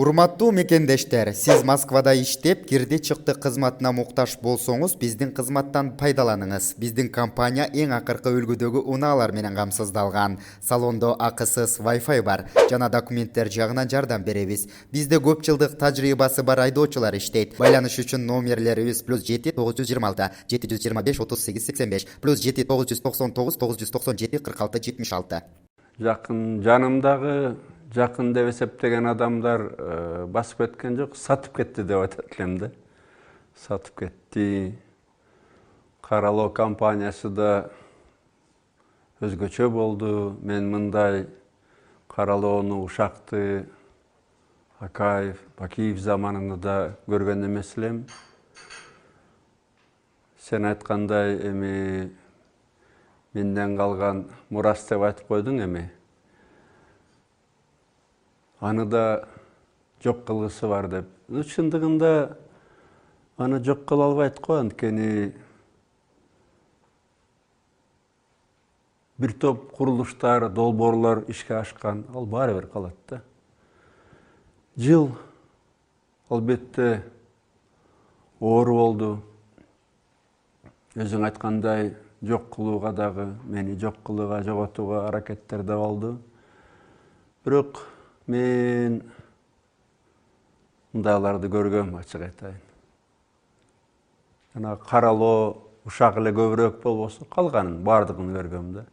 Урматтуу мекендештер, сиз Москвада иштеп, кирди чыкты кызматына муктаж болсоңуз, биздин кызматтан пайдаланыңыз. Биздин компания эң акыркы үлгүдөгү унаалар менен камсыздалган. Салондо акысыз Wi-Fi бар, жана документтер жагынан жардам беребиз. Бизде көп жылдык тажрыйбасы бар айдоочулар иштейт. Байланыш үчүн номерлерибиз +7 926 725 38 85 +7 999 997 46 76. Жакын жанымдагы жакын деп эсептеген адамдар басып кеткен жок, сатып кетти деп айтат элем да. Сатып кетти. Каралоо компаниясы да өзгөчө болду. Мен мындай каралоону Ушакты, Акаев, Бакиев заманында да көргөн эмес элем. Сен айткандай эми менден калган мурас деп айтып койдуң эми. Аны да жок кылгысы бар деп. Чындыгында аны жок кыла албайт го, анткени бир топ курулуштар, долбоорлор ишке ашкан, ал баары бир калат да. Жыл албетте оор болду. Өзүң айткандай жок кылууга дагы, мени жок кылууга, жоготууга аракеттер да болду. Бирок мен мындайларды көргөм, ачык айтайын. Жана каралоо Ушак эле көбүрөөк болбосо, калганын баардыгын көргөм да.